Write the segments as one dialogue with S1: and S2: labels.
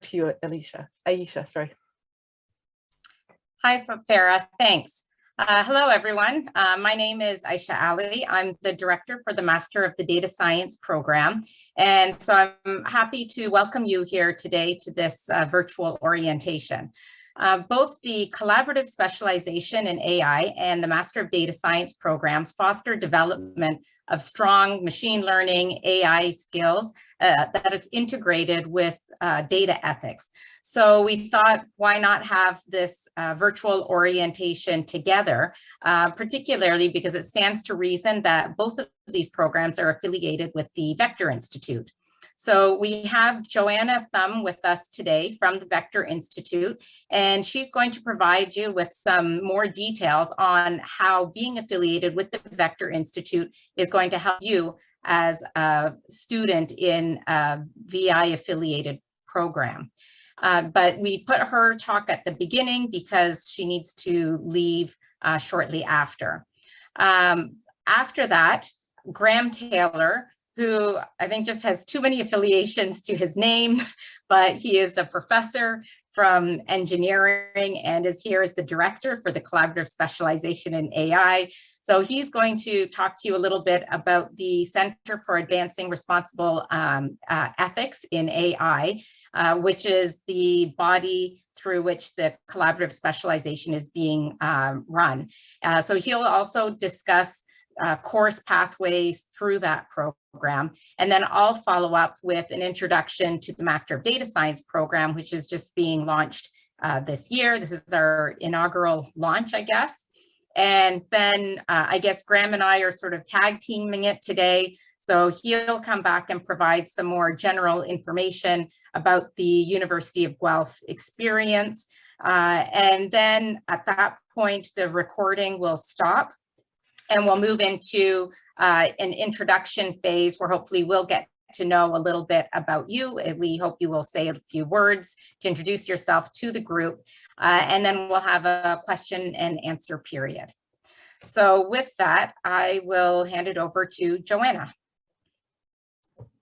S1: to you, Aisha, sorry.
S2: Hi, Farah, thanks. Hello, everyone. My name is Aisha Ali. I'm the director for the Master of the Data Science program. And so I'm happy to welcome you here today to this virtual orientation. Both the collaborative specialization in AI and the Master of Data Science programs foster development of strong machine learning AI skills that it's integrated with data ethics. So we thought, why not have this virtual orientation together, particularly because it stands to reason that both of these programs are affiliated with the Vector Institute. So we have Johannah with us today from the Vector Institute, and she's going to provide you with some more details on how being affiliated with the Vector Institute is going to help you as a student in a VI affiliated program. But we put her talk at the beginning because she needs to leave shortly after. After that, Graham Taylor, who I think just has too many affiliations to his name, but he is a professor from engineering and is here as the director for the collaborative specialization in AI. So he's going to talk to you a little bit about the Center for Advancing Responsible Ethics in AI, which is the body through which the collaborative specialization is being run. So he'll also discuss course pathways through that program. And then I'll follow up with an introduction to the Master of Data Science program, which is just being launched this year. This is our inaugural launch, I guess. And then I guess Graham and I are sort of tag teaming it today. So he'll come back and provide some more general information about the University of Guelph experience. And then at that point, the recording will stop. And we'll move into an introduction phase where hopefully we'll get to know a little bit about you. We hope you will say a few words to introduce yourself to the group. And then we'll have a question and answer period. So with that, I will hand it over to Johannah.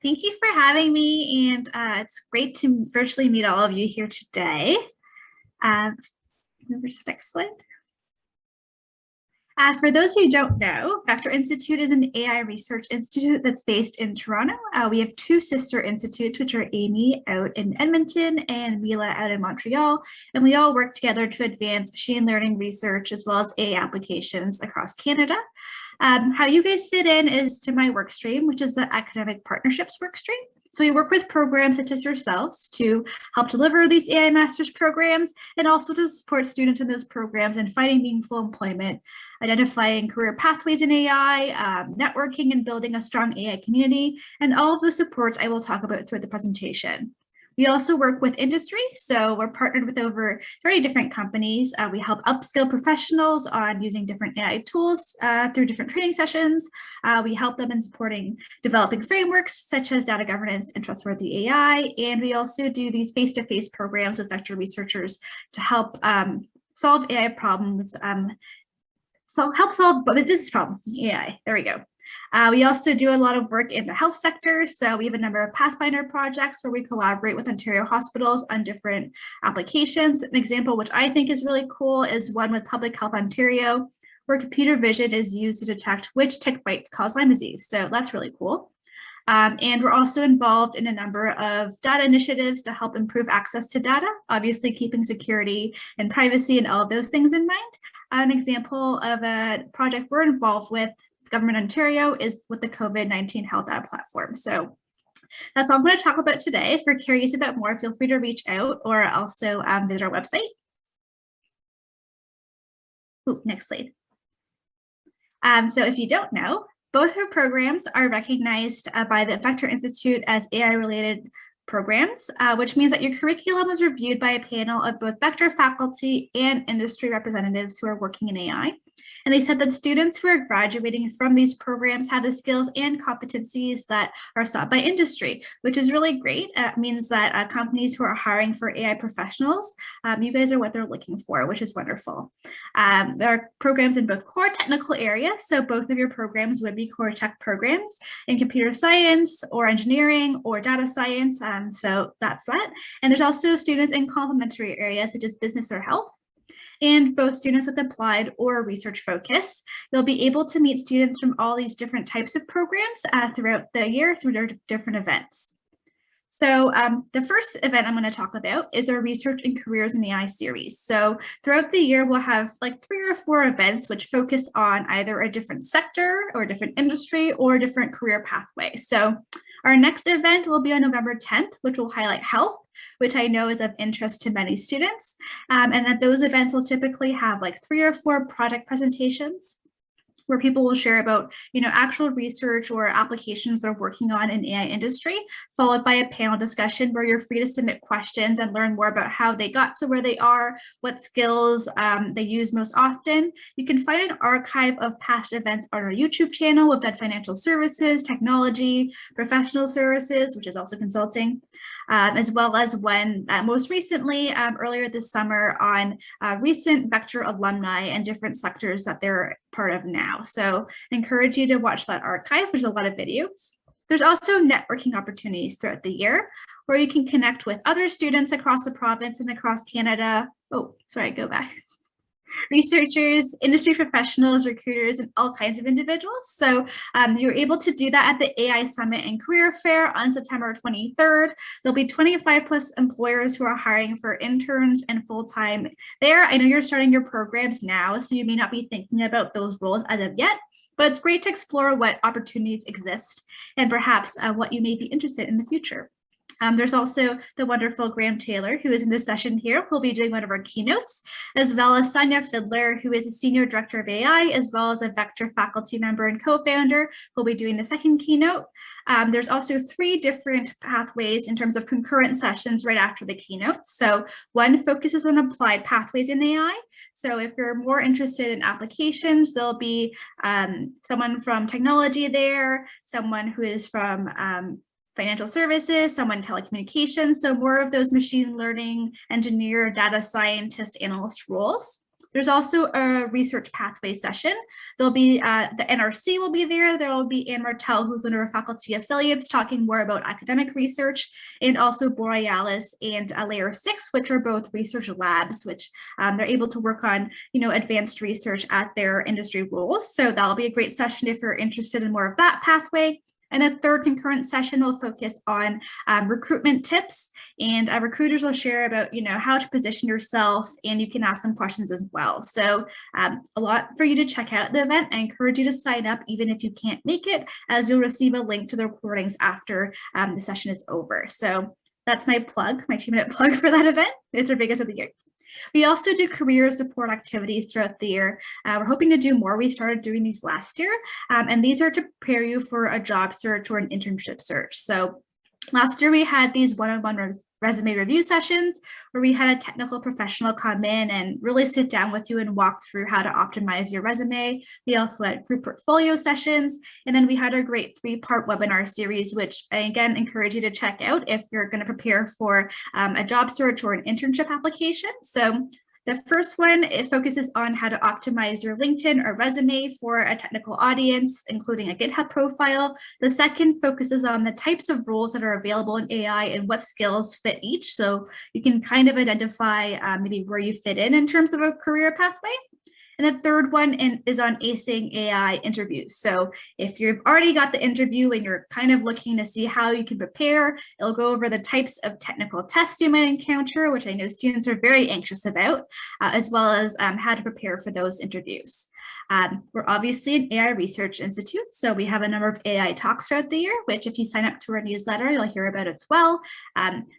S3: Thank you for having me. And it's great to virtually meet all of you here today. Move over to the next slide. For those who don't know, Vector Institute is an AI research institute that's based in Toronto. We have two sister institutes, which are Amy out in Edmonton and Wheela out in Montreal, and we all work together to advance machine learning research as well as AI applications across Canada. How you guys fit in is to my work stream, which is the academic partnerships work stream. So we work with programs such as yourselves to help deliver these AI master's programs and also to support students in those programs in finding meaningful employment, identifying career pathways in AI, networking and building a strong AI community, and all of the supports I will talk about throughout the presentation. We also work with industry, so we're partnered with over 30 different companies. We help upskill professionals on using different AI tools through different training sessions. We help them in supporting developing frameworks such as data governance and trustworthy AI. And we also do these face-to-face programs with Vector researchers to help solve AI problems, help solve business problems in AI. There we go. We also do a lot of work in the health sector. So we have a number of Pathfinder projects where we collaborate with Ontario hospitals on different applications. An example which I think is really cool is one with Public Health Ontario, where computer vision is used to detect which tick bites cause Lyme disease. So that's really cool. And we're also involved in a number of data initiatives to help improve access to data, obviously keeping security and privacy and all of those things in mind. An example of a project we're involved with, Government Ontario, is with the COVID-19 Health App platform. So that's all I'm going to talk about today. If you're curious about more, feel free to reach out or also visit our website. Ooh, next slide. So if you don't know, both our programs are recognized by the Vector Institute as AI-related programs, which means that your curriculum is reviewed by a panel of both Vector faculty and industry representatives who are working in AI. And they said that students who are graduating from these programs have the skills and competencies that are sought by industry, which is really great. It means that companies who are hiring for AI professionals, you guys are what they're looking for, which is wonderful. There are programs in both core technical areas. So both of your programs would be core tech programs in computer science or engineering or data science. So that's that. And there's also students in complementary areas such as business or health. And both students with applied or research focus. You'll be able to meet students from all these different types of programs throughout the year through their different events. So the first event I'm going to talk about is our Research and Careers in AI series. So throughout the year, we'll have like 3 or 4 events which focus on either a different sector or a different industry or a different career pathway. So our next event will be on November 10th, which will highlight health, which I know is of interest to many students. And that those events will typically have like 3 or 4 project presentations where people will share about, actual research or applications they're working on in AI industry, followed by a panel discussion where you're free to submit questions and learn more about how they got to where they are, what skills they use most often. You can find an archive of past events on our YouTube channel. We've done financial services, technology, professional services, which is also consulting, as well as when most recently, earlier this summer on recent Vector alumni and different sectors that they're part of now. So I encourage you to watch that archive. There's a lot of videos. There's also networking opportunities throughout the year where you can connect with other students across the province and across Canada. Oh, sorry, go back. Researchers, industry professionals, recruiters, and all kinds of individuals. So you're able to do that at the AI Summit and Career Fair on September 23rd. There'll be 25 plus employers who are hiring for interns and full-time there. I know you're starting your programs now, so you may not be thinking about those roles as of yet, but it's great to explore what opportunities exist and perhaps what you may be interested in the future. There's also the wonderful Graham Taylor, who is in this session here, who'll be doing one of our keynotes, as well as Sonia Fiddler, who is a Senior Director of AI, as well as a Vector faculty member and co-founder, who'll be doing the second keynote. There's also 3 different pathways in terms of concurrent sessions right after the keynote. So one focuses on applied pathways in AI. So if you're more interested in applications, there'll be someone from technology there, someone who is from financial services, someone telecommunications, so more of those machine learning, engineer, data scientist, analyst roles. There's also a research pathway session. There'll be, the NRC will be there. There will be Anne Martel, who's one of our faculty affiliates, talking more about academic research, and also Borealis and Layer 6, which are both research labs, which they're able to work on, advanced research at their industry roles. So that'll be a great session if you're interested in more of that pathway. And a third concurrent session will focus on recruitment tips, and recruiters will share about, how to position yourself, and you can ask them questions as well. So a lot for you to check out the event. I encourage you to sign up even if you can't make it, as you'll receive a link to the recordings after the session is over. So that's my plug, my 2-minute plug for that event. It's our biggest of the year. We also do career support activities throughout the year. We're hoping to do more. We started doing these last year, and these are to prepare you for a job search or an internship search. So last year we had these one-on-one resume review sessions where we had a technical professional come in and really sit down with you and walk through how to optimize your resume. We also had group portfolio sessions, and then we had our great 3-part webinar series, which I again encourage you to check out if you're going to prepare for a job search or an internship application. So the first one, it focuses on how to optimize your LinkedIn or resume for a technical audience, including a GitHub profile. The second focuses on the types of roles that are available in AI and what skills fit each. So you can kind of identify maybe where you fit in terms of a career pathway. And the third one is on acing AI interviews. So if you've already got the interview and you're kind of looking to see how you can prepare, it'll go over the types of technical tests you might encounter, which I know students are very anxious about, as well as how to prepare for those interviews. We're obviously an AI research institute, so we have a number of AI talks throughout the year, which if you sign up to our newsletter, you'll hear about as well.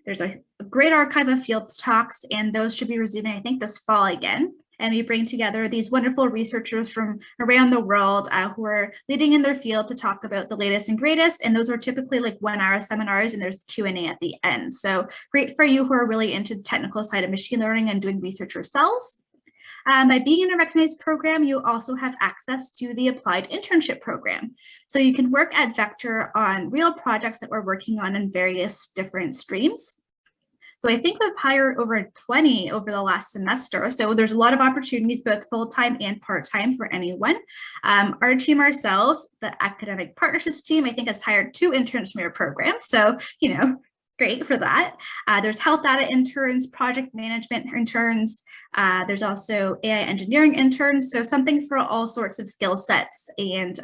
S3: There's a great archive of fields talks, and those should be resuming, I think, this fall again. And we bring together these wonderful researchers from around the world who are leading in their field to talk about the latest and greatest. And those are typically like 1-hour seminars, and there's Q&A at the end. So great for you who are really into the technical side of machine learning and doing research yourselves. By being in a recognized program, you also have access to the applied internship program. So you can work at Vector on real projects that we're working on in various different streams. So I think we've hired over 20 over the last semester. So there's a lot of opportunities, both full-time and part-time for anyone. Our team ourselves, the academic partnerships team, I think has hired 2 interns from your program. So, you know, great for that. There's health data interns, project management interns. There's also AI engineering interns. So something for all sorts of skill sets. And,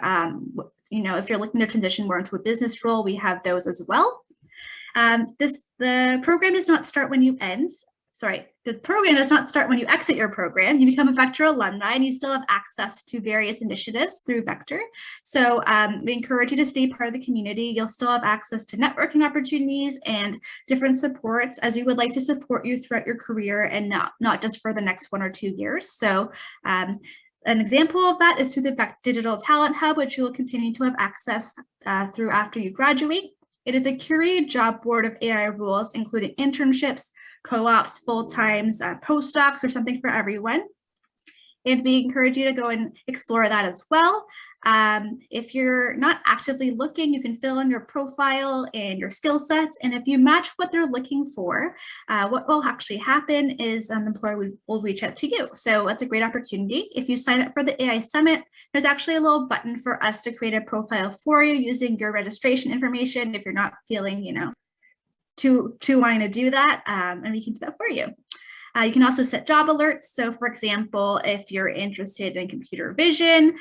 S3: you know, if you're looking to transition more into a business role, we have those as well. The program does not start when you the program does not start when you exit your program. You become a Vector alumni and you still have access to various initiatives through Vector. So we encourage you to stay part of the community. You'll still have access to networking opportunities and different supports, as we would like to support you throughout your career and not just for the next 1 or 2 years. So an example of that is through the Digital Talent Hub, which you will continue to have access through after you graduate. It is a curated job board of AI roles, including internships, co-ops, full-times, postdocs, or something for everyone. And we encourage you to go and explore that as well. If you're not actively looking, you can fill in your profile and your skill sets. And if you match what they're looking for, what will actually happen is an employer will reach out to you. So that's a great opportunity. If you sign up for the AI Summit, there's actually a little button for us to create a profile for you using your registration information if you're not feeling, you know, too wanting to do that, and we can do that for you. You can also set job alerts. So for example, if you're interested in computer vision,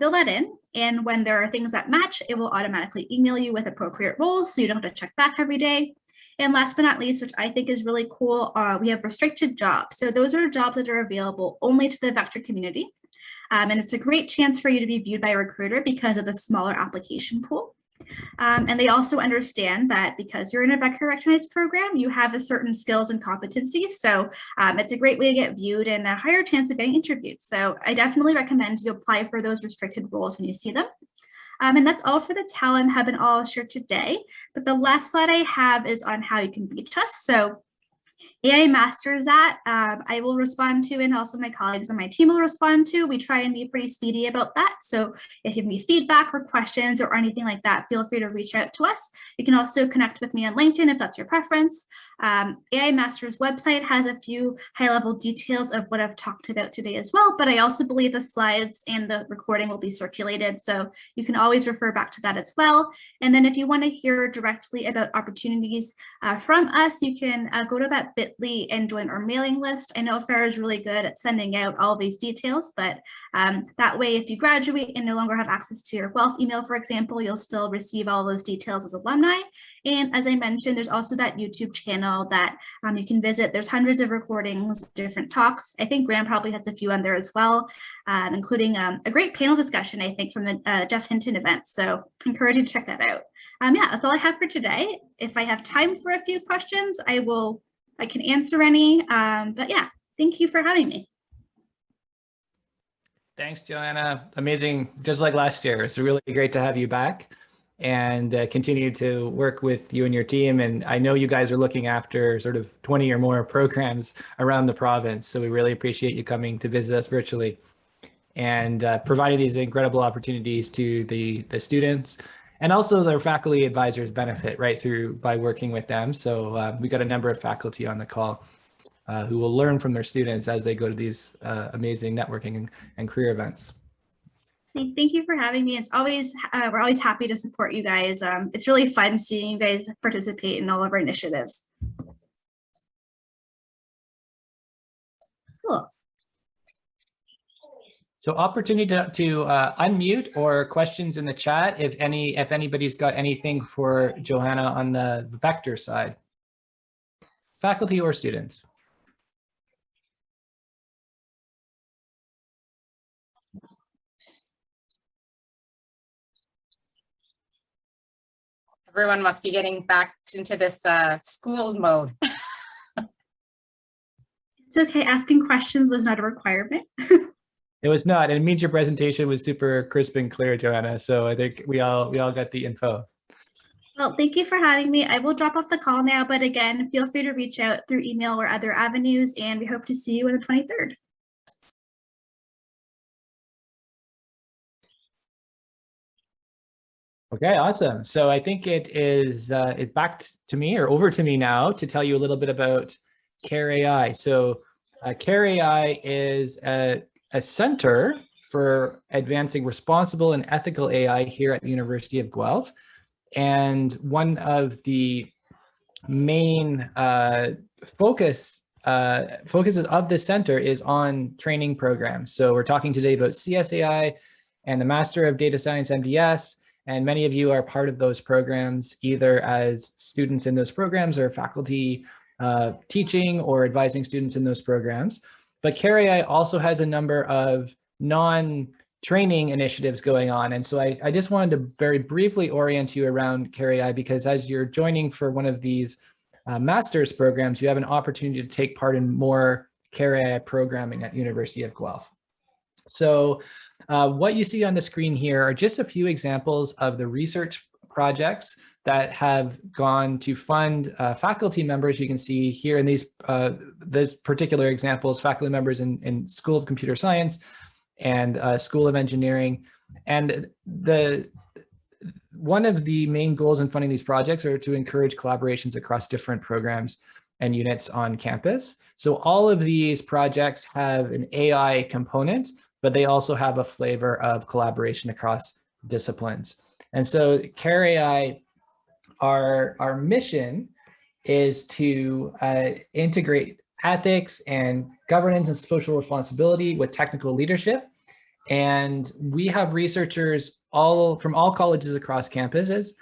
S3: fill that in. And when there are things that match, it will automatically email you with appropriate roles so you don't have to check back every day. And last but not least, which I think is really cool, we have restricted jobs. So those are jobs that are available only to the Vector community. And it's a great chance for you to be viewed by a recruiter because of the smaller application pool. And they also understand that because you're in a Vector recognized program, you have a certain skills and competencies. So it's a great way to get viewed and a higher chance of getting interviewed. So I definitely recommend you apply for those restricted roles when you see them. And that's all for the Talent Hub and all I'll share today. But the last slide I have is on how you can reach us. So AI Masters I will respond to, and also my colleagues on my team will respond to. We try and be pretty speedy about that. So if you have any feedback or questions or anything like that, feel free to reach out to us. You can also connect with me on LinkedIn if that's your preference. AI Masters website has a few high-level details of what I've talked about today as well, but I also believe the slides and the recording will be circulated. So you can always refer back to that as well. And then if you want to hear directly about opportunities from us, you can go to that bit.ly and join our mailing list. I know Farah is really good at sending out all these details, but that way, if you graduate and no longer have access to your Guelph email, for example, you'll still receive all those details as alumni. And as I mentioned, there's also that YouTube channel that you can visit. There's hundreds of recordings, different talks. I think Graham probably has a few on there as well, including a great panel discussion, I think, from the Jeff Hinton event. So I encourage you to check that out. Yeah, that's all I have for today. If I have time for a few questions, I can answer any. But yeah, thank you for having me.
S4: Thanks, Johannah. Amazing. Just like last year, it's really great to have you back and continue to work with you and your team. And I know you guys are looking after sort of 20 or more programs around the province. So we really appreciate you coming to visit us virtually and providing these incredible opportunities to the students, and also their faculty advisors benefit right through by working with them. So we got a number of faculty on the call who will learn from their students as they go to these amazing networking and career events.
S3: Thank you for having me. It's always we're always happy to support you guys. It's really fun seeing you guys participate in all of our initiatives. Cool.
S4: So opportunity to unmute or questions in the chat if anybody's got anything for Johannah on the Vector side, faculty or students.
S2: Everyone must be getting back into this school mode.
S3: It's okay. Asking questions was not a requirement.
S4: It was not, and it means your presentation was super crisp and clear, Johannah. So I think we all got the info.
S3: Well, thank you for having me. I will drop off the call now, but again, feel free to reach out through email or other avenues, and we hope to see you on the 23rd.
S4: Okay, awesome. So I think it's back to me or over to me now to tell you a little bit about CareAI. So CareAI is a center for advancing responsible and ethical AI here at the University of Guelph. And one of the main focuses of the center is on training programs. So we're talking today about CSAI and the Master of Data Science MDS, and many of you are part of those programs, either as students in those programs or faculty teaching or advising students in those programs. But CareAI also has a number of non-training initiatives going on. And so I just wanted to very briefly orient you around CareAI, because as you're joining for one of these master's programs, you have an opportunity to take part in more CareAI programming at University of Guelph. So what you see on the screen here are just a few examples of the research projects that have gone to fund faculty members. You can see here in these this particular examples, faculty members in School of Computer Science and School of Engineering. And one of the main goals in funding these projects are to encourage collaborations across different programs and units on campus. So all of these projects have an AI component, but they also have a flavor of collaboration across disciplines. And so CareAI, our mission is to integrate ethics and governance and social responsibility with technical leadership. And we have researchers from all colleges across campuses,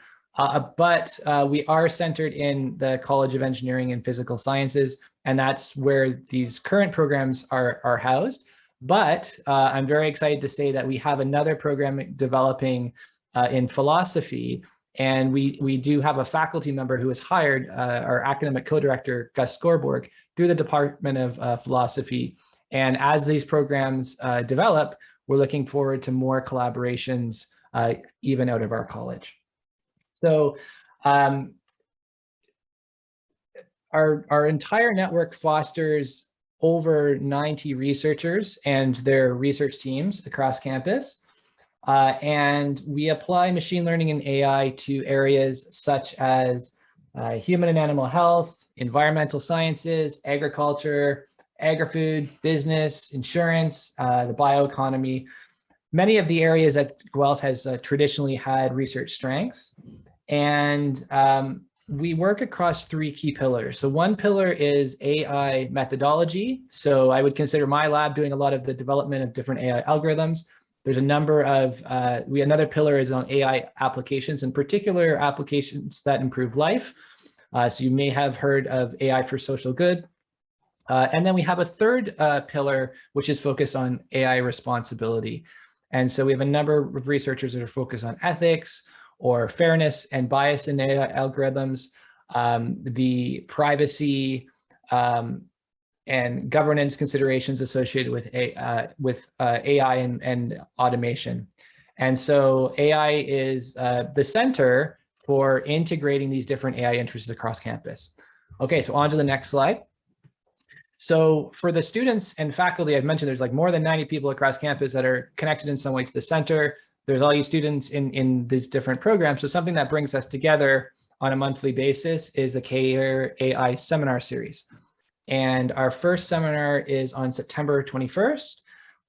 S4: but we are centered in the College of Engineering and Physical Sciences, and that's where these current programs are housed. But I'm very excited to say that we have another program developing in philosophy, and we do have a faculty member who is hired, our academic co-director, Gus Scorborg, through the Department of Philosophy. And as these programs develop, we're looking forward to more collaborations even out of our college. So our entire network fosters over 90 researchers and their research teams across campus. And we apply machine learning and AI to areas such as human and animal health, environmental sciences, agriculture, agri-food, business, insurance, the bioeconomy. Many of the areas that Guelph has traditionally had research strengths. And we work across three key pillars. So one pillar is AI methodology. So I would consider my lab doing a lot of the development of different AI algorithms. There's a number of, another pillar is on AI applications, in particular applications that improve life. So you may have heard of AI for social good. And then we have a third pillar, which is focused on AI responsibility. And so we have a number of researchers that are focused on ethics or fairness and bias in AI algorithms, the privacy and governance considerations associated with AI and automation. And so AI is the center for integrating these different AI interests across campus. Okay, so on to the next slide. So for the students and faculty, I've mentioned there's like more than 90 people across campus that are connected in some way to the center. There's all you students in these different programs. So something that brings us together on a monthly basis is a CareAI seminar series. And our first seminar is on September 21st,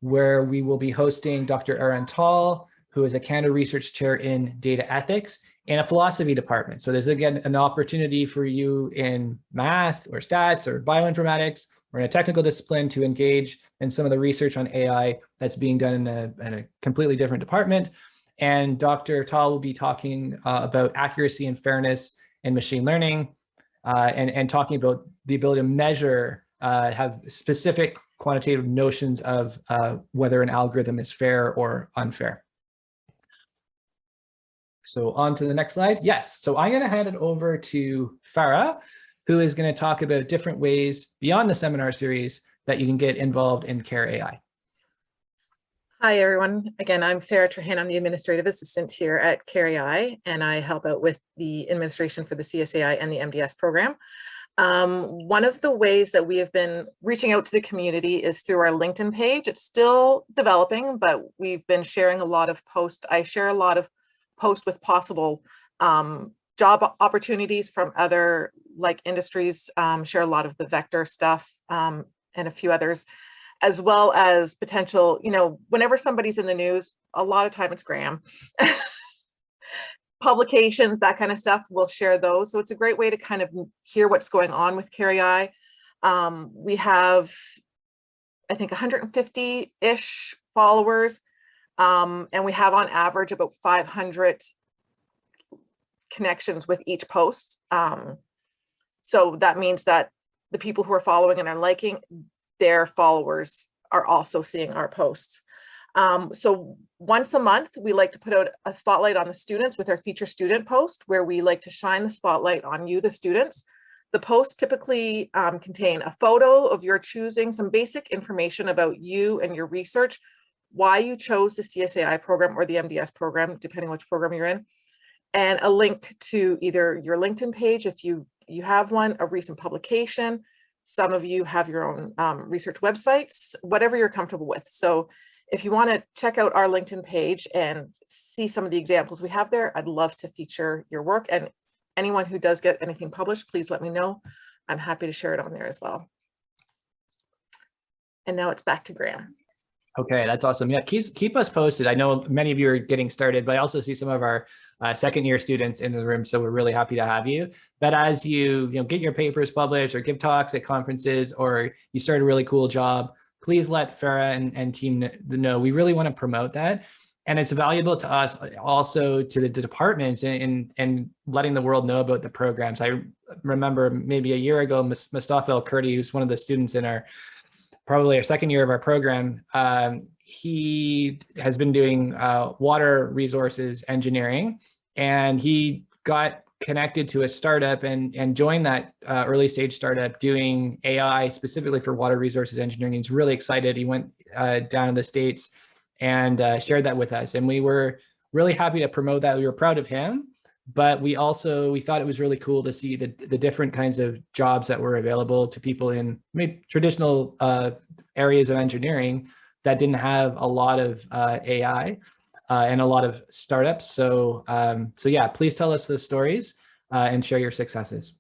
S4: where we will be hosting Dr. Aaron Tall, who is a Canada Research Chair in Data Ethics in a philosophy department. So there's again an opportunity for you in math or stats or bioinformatics or in a technical discipline to engage in some of the research on AI that's being done in a completely different department. And Dr. Tall will be talking about accuracy and fairness in machine learning and talking about the ability to measure, have specific quantitative notions of whether an algorithm is fair or unfair. So on to the next slide. Yes, so I'm going to hand it over to Farah, who is going to talk about different ways beyond the seminar series that you can get involved in CareAI.
S1: Hi, everyone. Again, I'm Farah Trahan. I'm the administrative assistant here at CareAI, and I help out with the administration for the CSAI and the MDS program. One of the ways that we have been reaching out to the community is through our LinkedIn page. It's still developing, but we've been sharing a lot of posts. I share a lot of post with possible job opportunities from other like industries, share a lot of the vector stuff and a few others, as well as potential, you know, whenever somebody's in the news, a lot of time it's Graham. Publications, that kind of stuff, we'll share those. So it's a great way to kind of hear what's going on with CSAI. We have, I think, 150-ish followers, and we have on average about 500 connections with each post. So that means that the people who are following and are liking, their followers are also seeing our posts. So once a month, we like to put out a spotlight on the students with our feature student post, where we like to shine the spotlight on you, the students. The posts typically contain a photo of your choosing, some basic information about you and your research, why you chose the CSAI program or the MDS program, depending which program you're in, and a link to either your LinkedIn page, if you have one, a recent publication. Some of you have your own research websites, whatever you're comfortable with. So if you want to check out our LinkedIn page and see some of the examples we have there, I'd love to feature your work. And anyone who does get anything published, please let me know. I'm happy to share it on there as well. And now it's back to Graham.
S4: Okay, that's awesome. Yeah, keep us posted. I know many of you are getting started, but I also see some of our second year students in the room, so we're really happy to have you. But as you get your papers published or give talks at conferences, or you start a really cool job, please let Farah and team know. We really want to promote that. And it's valuable to us, also to the departments, and letting the world know about the programs. I remember maybe a year ago, Mustafa El-Kurdi, who's one of the students in probably our second year of our program, he has been doing water resources engineering, and he got connected to a startup and joined that early stage startup doing AI specifically for water resources engineering. He's really excited. He went down to the States and shared that with us, and we were really happy to promote that. We were proud of him, but we thought it was really cool to see the different kinds of jobs that were available to people in maybe traditional areas of engineering that didn't have a lot of AI and a lot of startups. So yeah, please tell us those stories and share your successes.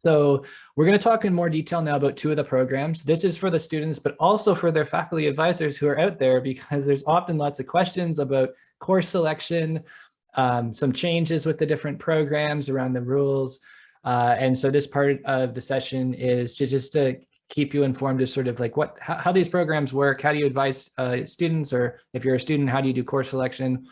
S4: So we're going to talk in more detail now about two of the programs. This is for the students, but also for their faculty advisors who are out there, because there's often lots of questions about course selection, some changes with the different programs around the rules. And so this part of the session is just to keep you informed as sort of like how these programs work, how do you advise students, or if you're a student, how do you do course selection?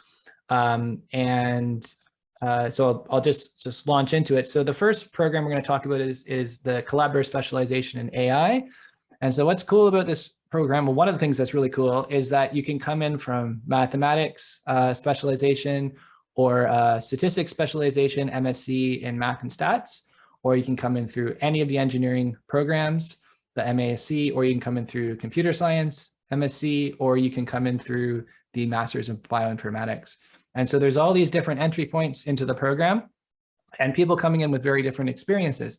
S4: So I'll just launch into it. So the first program we're going to talk about is the collaborative specialization in AI. And so what's cool about this program, well, one of the things that's really cool is that you can come in from mathematics specialization, or statistics specialization, MSc in math and stats, or you can come in through any of the engineering programs, the MASC, or you can come in through computer science, MSc, or you can come in through the Masters of Bioinformatics. And so there's all these different entry points into the program, and people coming in with very different experiences.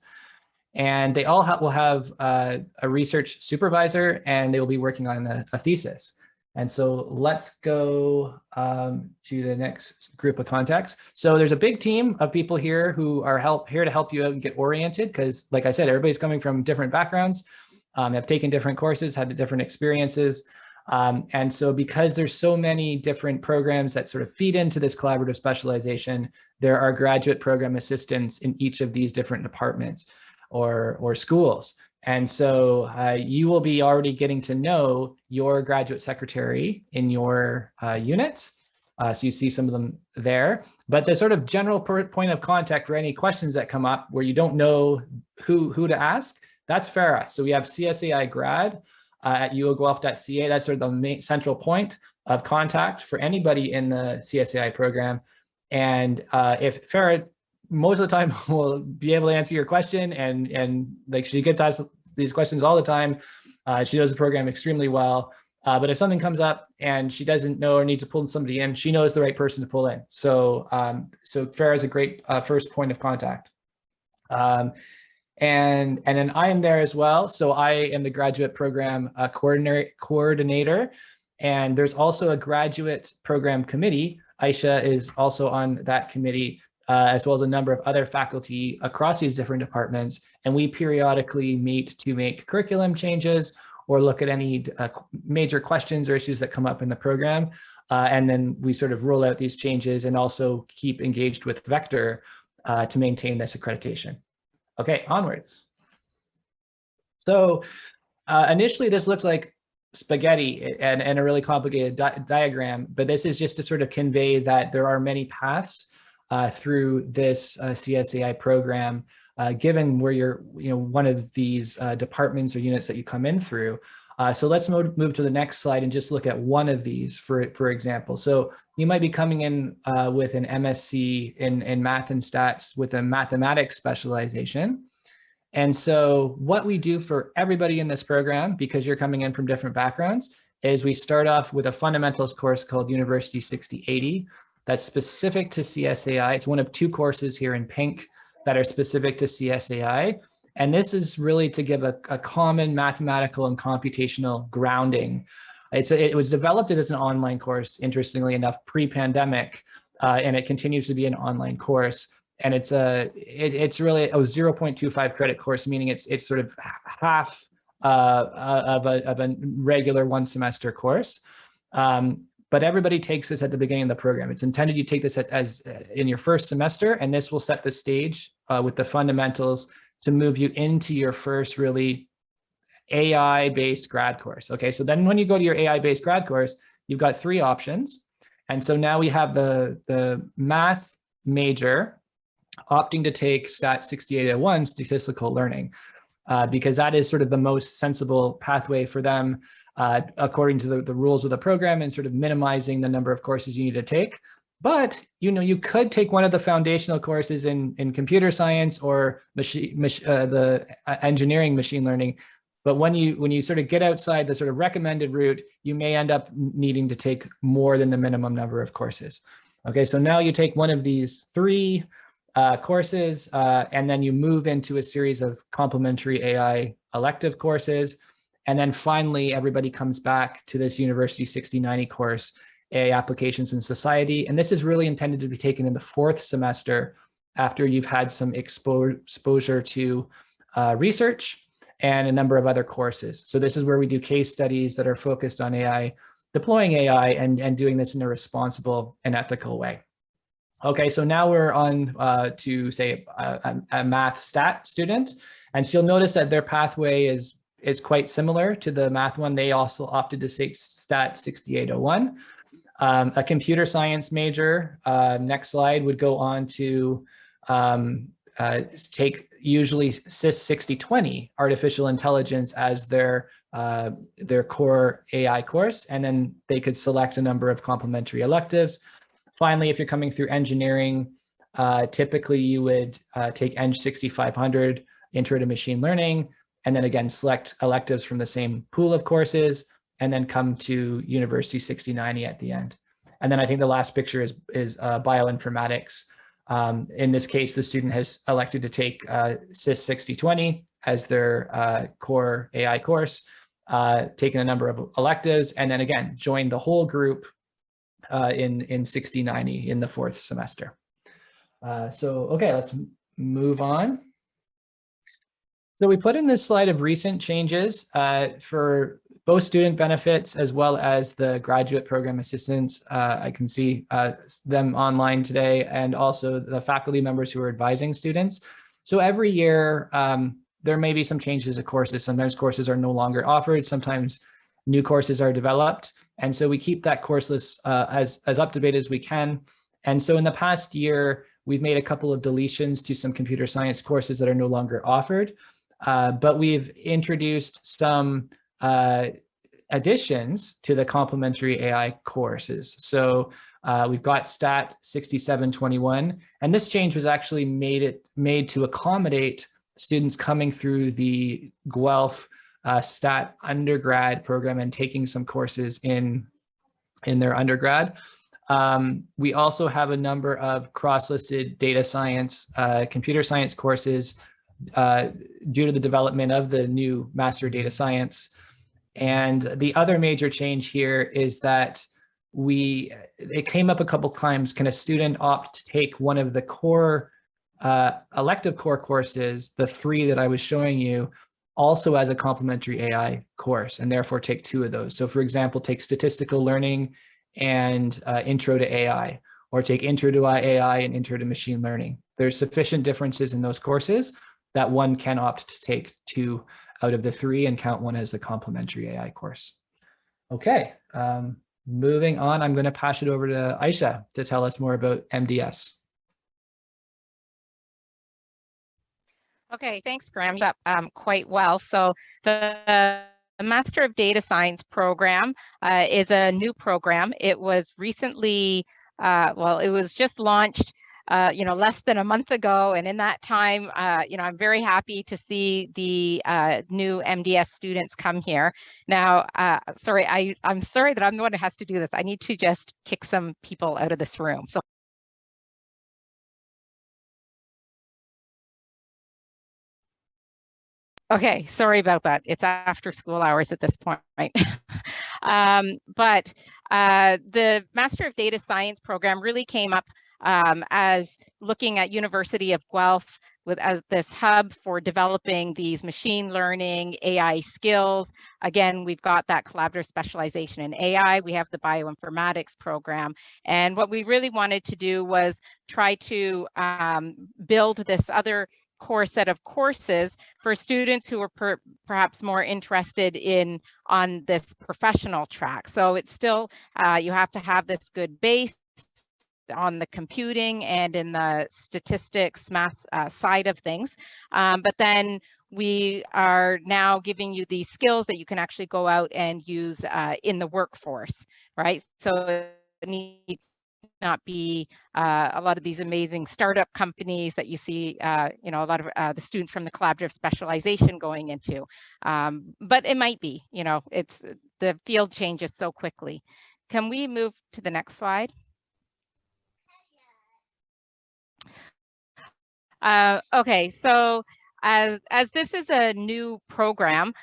S4: And they all will have a research supervisor, and they will be working on a thesis. And so let's go to the next group of contacts. So there's a big team of people here who are here to help you out and get oriented, because like I said, everybody's coming from different backgrounds, have taken different courses, had different experiences. And so because there's so many different programs that sort of feed into this collaborative specialization, there are graduate program assistants in each of these different departments or schools. And so you will be already getting to know your graduate secretary in your unit. So you see some of them there, but the sort of general point of contact for any questions that come up where you don't know who to ask, that's Farah. So we have CSAI Grad at uoguelph.ca. That's sort of the main central point of contact for anybody in the CSAI program. And if Farah, most of the time, will be able to answer your question, and like she gets asked these questions all the time. She knows the program extremely well. But if something comes up and she doesn't know or needs to pull somebody in, she knows the right person to pull in. So so Farah is a great first point of contact. And then I am there as well. So I am the graduate program coordinator. And there's also a graduate program committee Aisha is also on that committee, as well as a number of other faculty across these different departments. And we periodically meet to make curriculum changes or look at any major questions or issues that come up in the program. And then we sort of roll out these changes and also keep engaged with Vector to maintain this accreditation. Okay, onwards. So initially this looks like spaghetti and a really complicated diagram, but this is just to sort of convey that there are many paths through this CSAI program, given where you're, one of these departments or units that you come in through. So let's move to the next slide and just look at one of these, for example. So you might be coming in with an MSc in math and stats with a mathematics specialization. And so what we do for everybody in this program, because you're coming in from different backgrounds, is we start off with a fundamentals course called University 6080 that's specific to CSAI. It's one of 2 courses here in pink that are specific to CSAI. And this is really to give a common mathematical and computational grounding. It was developed as an online course, interestingly enough, pre-pandemic, and it continues to be an online course. And it's really a 0.25 credit course, meaning it's sort of half of a regular 1 semester course. But everybody takes this at the beginning of the program. It's intended you take this as in your first semester, and this will set the stage with the fundamentals to move you into your first really AI-based grad course. Okay, so then when you go to your AI-based grad course, you've got 3 options. And so now we have the math major opting to take Stat 6801, statistical learning, because that is sort of the most sensible pathway for them according to the rules of the program and sort of minimizing the number of courses you need to take. But you could take one of the foundational courses in computer science or the engineering machine learning. But when you sort of get outside the sort of recommended route, you may end up needing to take more than the minimum number of courses. Okay, so now you take one of these 3 courses, and then you move into a series of complementary AI elective courses. And then finally, everybody comes back to this University 6090 course, AI Applications in Society. And this is really intended to be taken in the 4th semester after you've had some exposure to research and a number of other courses. So this is where we do case studies that are focused on AI, deploying AI and doing this in a responsible and ethical way. Okay, so now we're on to say a math stat student. And so you'll notice that their pathway is quite similar to the math one. They also opted to take Stat 6801. A computer science major, next slide, would go on to take usually CIS 6020, artificial intelligence, as their core AI course, and then they could select a number of complementary electives. Finally, if you're coming through engineering, typically you would take Eng 6500, Intro to Machine Learning, and then again, select electives from the same pool of courses, and then come to University 6090 at the end. And then I think the last picture is bioinformatics. In this case, the student has elected to take CIS 6020 as their core AI course, taken a number of electives, and then again, joined the whole group in 6090 in the 4th semester. So, okay, let's move on. So we put in this slide of recent changes for both student benefits as well as the graduate program assistants. I can see them online today, and also the faculty members who are advising students. So every year, there may be some changes to courses. Sometimes courses are no longer offered. Sometimes new courses are developed. And so we keep that course list as up to date as we can. And so in the past year, we've made a couple of deletions to some computer science courses that are no longer offered. But we've introduced some additions to the complementary AI courses. So we've got Stat 6721, and this change was actually made to accommodate students coming through the Guelph Stat undergrad program and taking some courses in their undergrad. We also have a number of cross-listed data science, computer science courses due to the development of the new Master Data Science. And the other major change here is that it came up a couple times, can a student opt to take one of the core elective core courses, the 3 that I was showing you, also as a complementary AI course, and therefore take 2 of those. So for example, take statistical learning and intro to AI, or take intro to AI and intro to machine learning. There's sufficient differences in those courses that one can opt to take 2 out of the 3 and count one as a complementary AI course. Okay, moving on, I'm going to pass it over to Aisha to tell us more about MDS.
S5: Okay, thanks, Graham. Up quite well. So the Master of Data Science program is a new program. It was recently, well, it was just launched, less than a month ago. And in that time, I'm very happy to see the new MDS students come here. Now, sorry, I'm sorry that I'm the one who has to do this. I need to just kick some people out of this room. So okay, sorry about that. It's after school hours at this point. But the Master of Data Science program really came up as looking at University of Guelph as this hub for developing these machine learning, AI skills. Again, we've got that collaborative specialization in AI. We have the bioinformatics program. And what we really wanted to do was try to build this other core set of courses for students who are perhaps more interested on this professional track. So it's still, you have to have this good base on the computing and in the statistics, math side of things. But then we are now giving you these skills that you can actually go out and use in the workforce, right? So it needs not be a lot of these amazing startup companies that you see, a lot of the students from the collaborative specialization going into. But it might be, it's the field changes so quickly. Can we move to the next slide? Okay, so as this is a new program,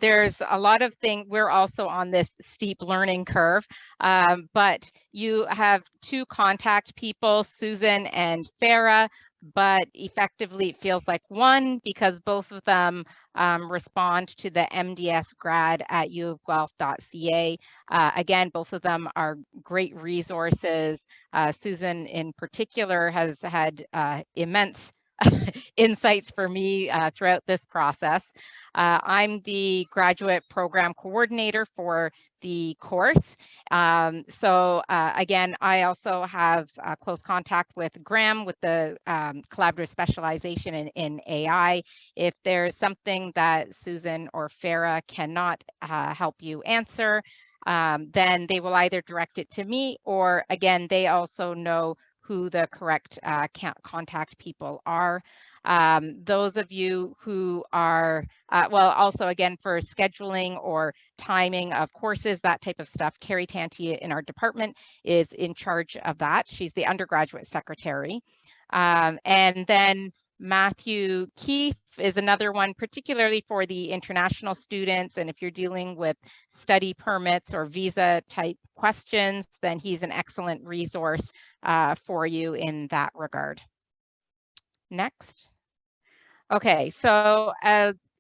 S5: there's a lot of things. We're also on this steep learning curve, but you have 2 contact people, Susan and Farah, but effectively it feels like 1 because both of them respond to the MDS grad at uofguelph.ca. Again, both of them are great resources. Susan in particular has had immense insights for me throughout this process. I'm the graduate program coordinator for the course. So again, I also have close contact with Graham with the collaborative specialization in AI. If there's something that Susan or Farah cannot help you answer, then they will either direct it to me, or again, they also know who the correct contact people are. Those of you who are, well, also again for scheduling or timing of courses, that type of stuff, Carrie Tanti in our department is in charge of that. She's the undergraduate secretary. And then Matthew Keefe is another one, particularly for the international students. And if you're dealing with study permits or visa type questions, then he's an excellent resource for you in that regard. Next. Okay, so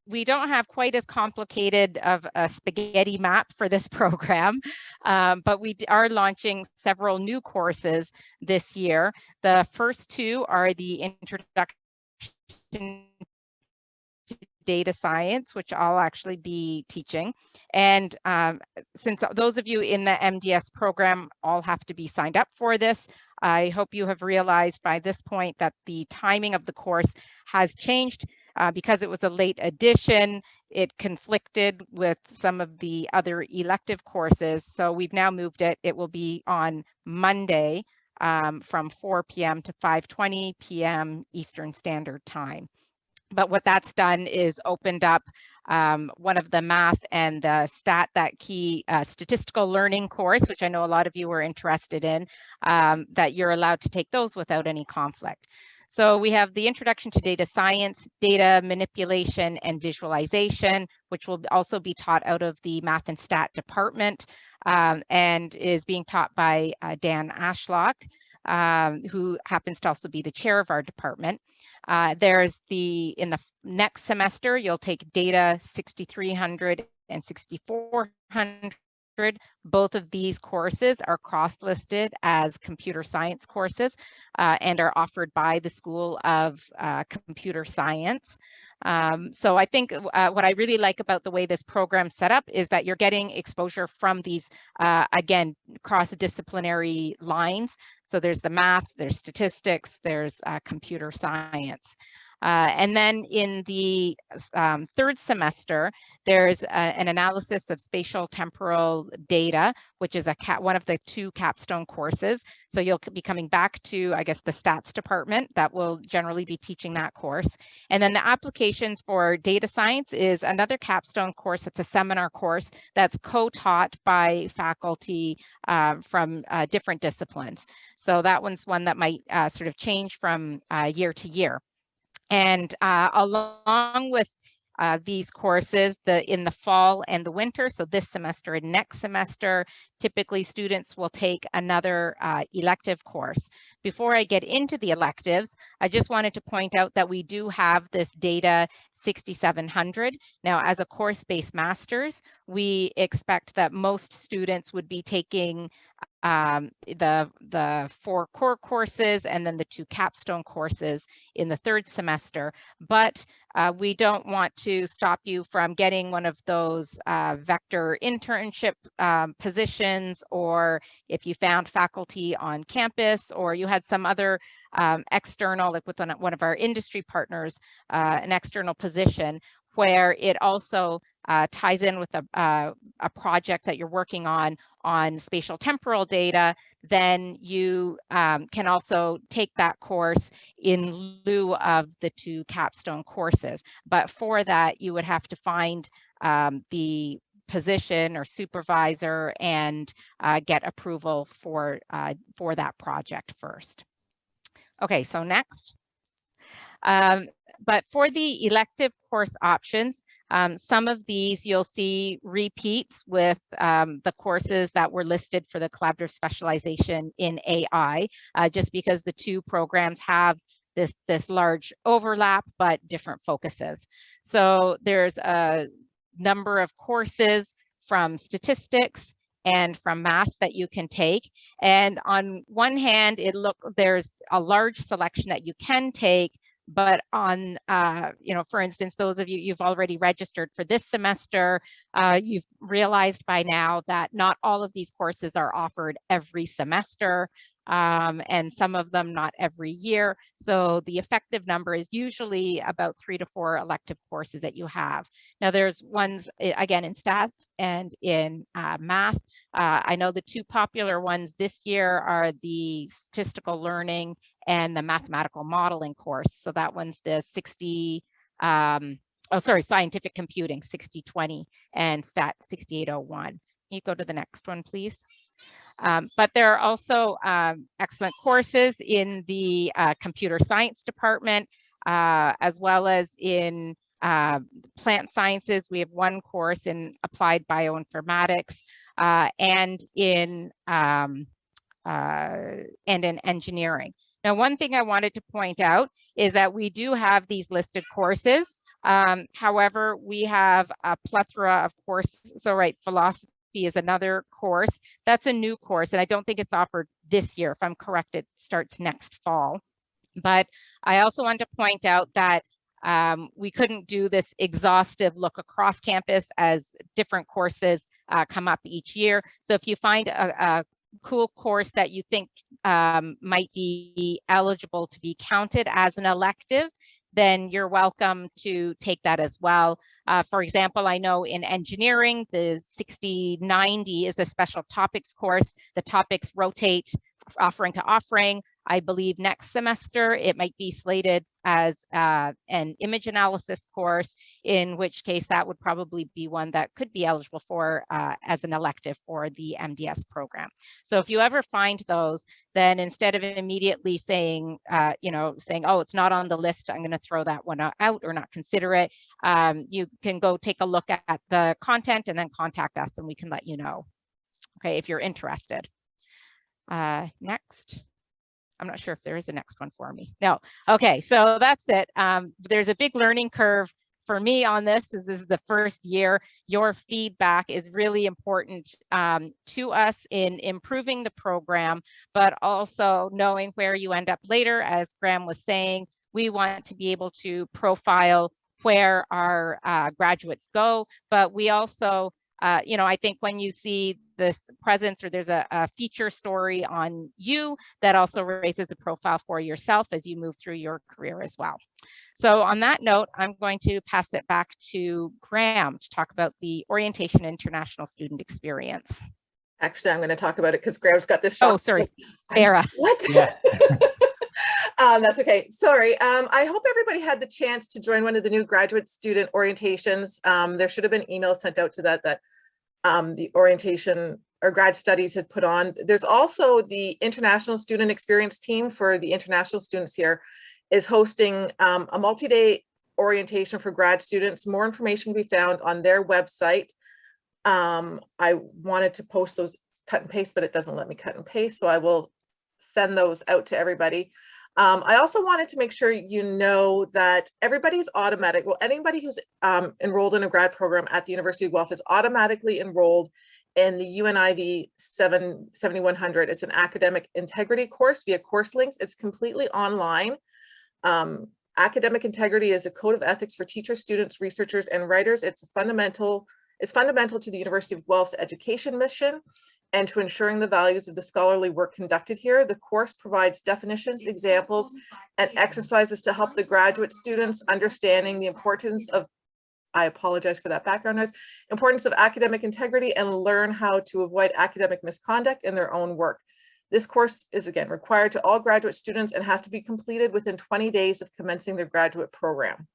S5: we don't have quite as complicated of a spaghetti map for this program, but we are launching several new courses this year. The first 2 are the Introduction to Data Science, which I'll actually be teaching. And since those of you in the MDS program all have to be signed up for this, I hope you have realized by this point that the timing of the course has changed. Because it was a late addition, it conflicted with some of the other elective courses. So we've now moved it. It will be on Monday from 4 p.m. to 5:20 p.m. Eastern Standard Time. But what that's done is opened up one of the math and the statistical learning course, which I know a lot of you were interested in, that you're allowed to take those without any conflict. So we have the Introduction to Data Science, Data Manipulation and Visualization, which will also be taught out of the Math and Stat department, and is being taught by Dan Ashlock, who happens to also be the chair of our department. In the next semester, you'll take Data 6300 and 6400. Both of these courses are cross-listed as computer science courses and are offered by the School of Computer Science. So I think what I really like about the way this program's set up is that you're getting exposure from these, again, cross-disciplinary lines. So there's the math, there's statistics, there's computer science. And then in the third semester, there's an analysis of spatial temporal data, which is one of the 2 capstone courses. So you'll be coming back to, I guess, the stats department that will generally be teaching that course. And then the applications for data science is another capstone course. It's a seminar course that's co-taught by faculty from different disciplines. So that one's one that might sort of change from year to year. And along with these courses in the fall and the winter, so this semester and next semester, typically students will take another elective course. Before I get into the electives, I just wanted to point out that we do have this Data 6700. Now, as a course-based master's, we expect that most students would be taking the 4 core courses and then the 2 capstone courses in the third semester. But we don't want to stop you from getting one of those vector internship positions, or if you found faculty on campus, or you had some other external, like with one of our industry partners, an external position where it also ties in with a project that you're working on spatial temporal data, then you can also take that course in lieu of the 2 capstone courses. But for that, you would have to find the position or supervisor and get approval for that project first. Okay, so next. But for the elective course options, some of these you'll see repeats with the courses that were listed for the collaborative specialization in AI, just because the 2 programs have this large overlap, but different focuses. So there's a number of courses from statistics and from math that you can take. And on one hand, there's a large selection that you can take, but on, for instance, those of you've already registered for this semester, you've realized by now that not all of these courses are offered every semester, and some of them not every year. So the effective number is usually about 3 to 4 elective courses that you have. Now there's ones, again, in stats and in math. I know the 2 popular ones this year are the statistical learning and the mathematical modeling course. So that one's the scientific computing 6020 and stat 6801. You go to the next one, please. But there are also excellent courses in the computer science department, as well as in plant sciences. We have 1 course in applied bioinformatics and in engineering. Now, one thing I wanted to point out is that we do have these listed courses. However, we have a plethora of courses. So, right, philosophy is another course. That's a new course, and I don't think it's offered this year. If I'm correct, it starts next fall. But I also want to point out that we couldn't do this exhaustive look across campus as different courses come up each year. So if you find a cool course that you think might be eligible to be counted as an elective, then you're welcome to take that as well. For example, I know in engineering, the 6090 is a special topics course. The topics rotate offering to offering. I believe next semester it might be slated as an image analysis course, in which case that would probably be one that could be eligible for as an elective for the MDS program. So if you ever find those, then instead of immediately saying, saying, oh, it's not on the list, I'm going to throw that one out or not consider it, you can go take a look at the content and then contact us and we can let you know, okay, if you're interested. Next. I'm not sure if there is a next one for me. No. Okay, so that's it. There's a big learning curve for me on this. This is the first year. Your feedback is really important to us in improving the program, but also knowing where you end up later. As Graham was saying, we want to be able to profile where our graduates go, but we also I think when you see this presence or there's a feature story on you, that also raises the profile for yourself as you move through your career as well. So on that note, I'm going to pass it back to Graham to talk about the Orientation International Student Experience.
S1: Actually, I'm going to talk about it because Graham's got this.
S5: Oh, sorry, Sarah.
S1: What?
S4: Yeah.
S1: That's okay. Sorry. I hope everybody had the chance to join one of the new graduate student orientations. There should have been emails sent out to that the orientation or grad studies had put on. There's also the international student experience team for the international students here is hosting a multi-day orientation for grad students. More information can be found on their website. I wanted to post those cut and paste, but it doesn't let me cut and paste. So I will send those out to everybody. I also wanted to make sure you know that everybody's automatic. Well, anybody who's enrolled in a grad program at the University of Guelph is automatically enrolled in the UNIV 7100. It's an academic integrity course via course links. It's completely online. Academic integrity is a code of ethics for teachers, students, researchers, and writers. It's fundamental to the University of Guelph's education mission and to ensuring the values of the scholarly work conducted here. The course provides definitions, examples, and exercises to help the graduate students understanding the importance of, I apologize for that background noise, importance of academic integrity and learn how to avoid academic misconduct in their own work. This course is, again, required to all graduate students and has to be completed within 20 days of commencing their graduate program.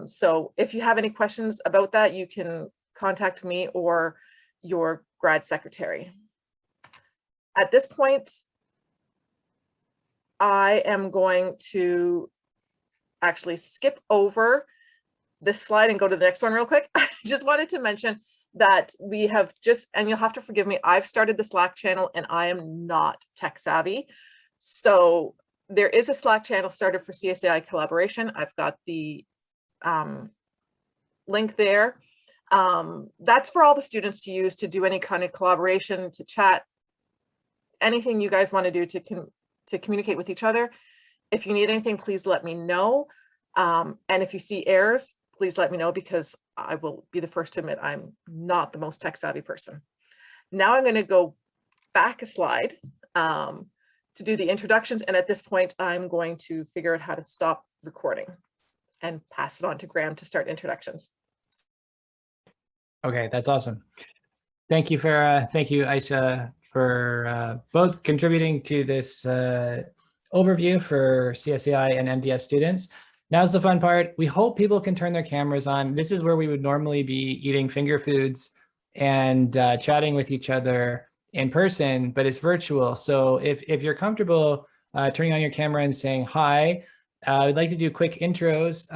S1: So if you have any questions about that, you can contact me or your grad secretary. At this point, I am going to actually skip over this slide and go to the next one real quick. I just wanted to mention that we have just, and you'll have to forgive me, I've started the Slack channel and I am not tech savvy. So there is a Slack channel started for CSAI collaboration. I've got the link there. That's for all the students to use to do any kind of collaboration, to chat, anything you guys want to do to communicate with each other. If you need anything, please let me know. And if you see errors, please let me know because I will be the first to admit I'm not the most tech savvy person. Now I'm going to go back a slide to do the introductions. And at this point, I'm going to figure out how to stop recording and pass it on to Graham to start introductions.
S4: Okay, that's awesome. Thank you, Farah. Thank you, Aisha, for both contributing to this overview for CSAI and MDS students. Now's the fun part. We hope people can turn their cameras on. This is where we would normally be eating finger foods and chatting with each other in person, but it's virtual. So if you're comfortable turning on your camera and saying hi, I'd like to do quick intros,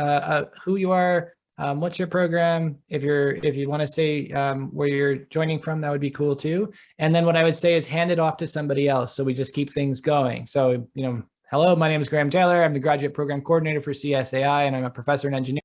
S4: who you are, what's your program? If you want to say where you're joining from, that would be cool too. And then what I would say is hand it off to somebody else. So we just keep things going. So, hello, my name is Graham Taylor. I'm the graduate program coordinator for CSAI, and I'm a professor in engineering.